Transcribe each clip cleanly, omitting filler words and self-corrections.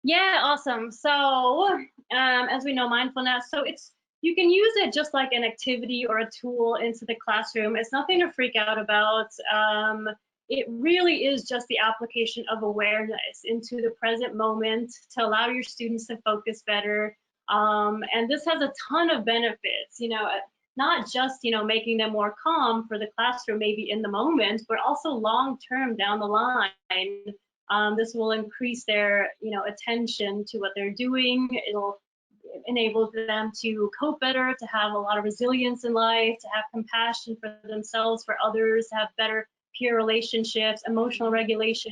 Yeah, awesome. So, as we know, mindfulness, so you can use it just like an activity or a tool into the classroom. It's nothing to freak out about. It really is just the application of awareness into the present moment to allow your students to focus better. And this has a ton of benefits, not just, making them more calm for the classroom, maybe in the moment, but also long term down the line. This will increase their, attention to what they're doing. It'll enable them to cope better, to have a lot of resilience in life, to have compassion for themselves, for others, to have better peer relationships, emotional regulation.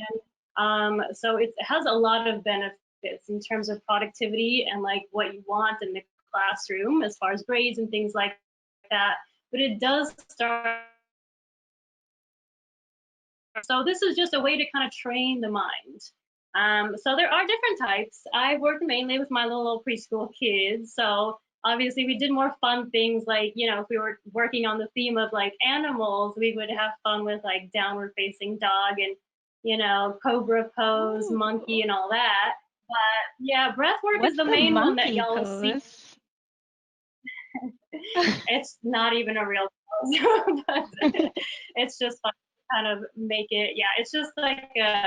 So it has a lot of benefits in terms of productivity and like what you want in the classroom as far as grades and things like that. But it does start. So this is just a way to kind of train the mind. So there are different types. I worked mainly with my little preschool kids. So obviously we did more fun things like, if we were working on the theme of like animals, we would have fun with like downward facing dog and, cobra pose, monkey Ooh, and all that. But yeah, breath work is what's the the main one that monkey y'all will see. pose? It's not even a real pose, but it's just fun to kind of make it. Yeah, it's just like a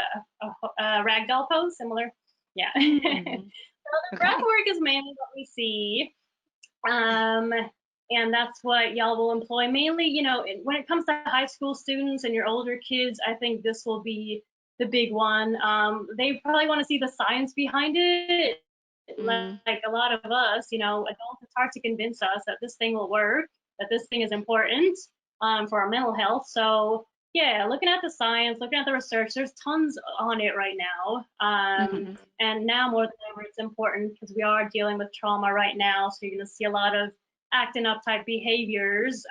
ragdoll pose, similar. Yeah. So Mm, the breath okay. work is mainly what we see. Um, and that's what y'all will employ mainly, when it comes to high school students and your older kids, I think this will be the big one. They probably want to see the science behind it. Mm, Like a lot of us, adults, it's hard to convince us that this thing will work, that this thing is important for our mental health. So yeah, looking at the science, looking at the research, there's tons on it right now. mhm. And now more than ever, it's important because we are dealing with trauma right now. So you're going to see a lot of acting up type behaviors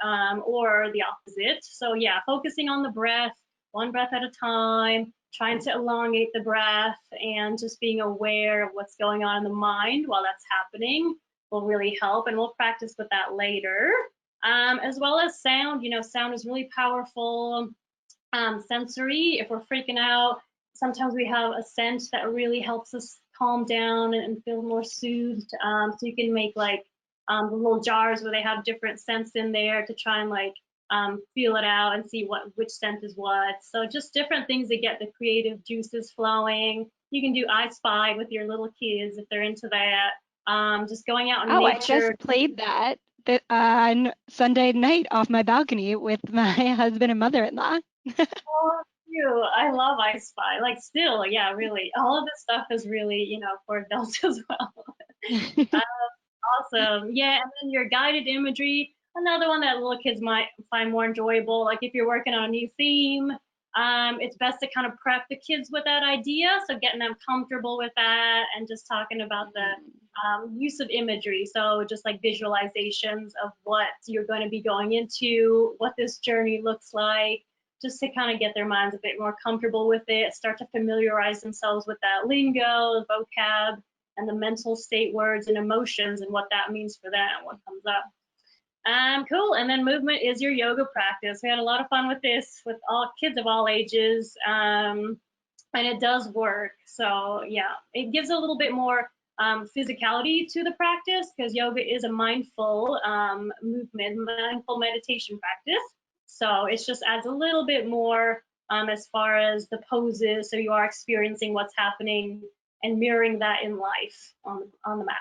or the opposite. So yeah, focusing on the breath, one breath at a time, trying to elongate the breath and just being aware of what's going on in the mind while that's happening will really help. And we'll practice with that later. As well as sound, sound is really powerful. Sensory, if we're freaking out, sometimes we have a scent that really helps us calm down and feel more soothed. So you can make like the little jars where they have different scents in there to try and like feel it out and see which scent is what. So just different things to get the creative juices flowing. You can do I Spy with your little kids if they're into that. Just going out in Oh, I nature. just played that on Sunday night off my balcony with my husband and mother-in-law. Oh, you. I love I Spy. Like, still, yeah, really. All of this stuff is really, for adults as well. Awesome. Yeah, and then your guided imagery, another one that little kids might find more enjoyable. Like if you're working on a new theme, it's best to kind of prep the kids with that idea. So getting them comfortable with that and just talking about the Mm, use of imagery. So just like visualizations of what you're going to be going into, what this journey looks like, just to kind of get their minds a bit more comfortable with it, start to familiarize themselves with that lingo, vocab, and the mental state words and emotions and what that means for them, what comes up. Cool. And then movement is your yoga practice. We had a lot of fun with this with all kids of all ages. And it does work. So yeah, it gives a little bit more physicality to the practice because yoga is a mindful movement, mindful meditation practice. So it just adds a little bit more as far as the poses. So you are experiencing what's happening and mirroring that in life on the mat.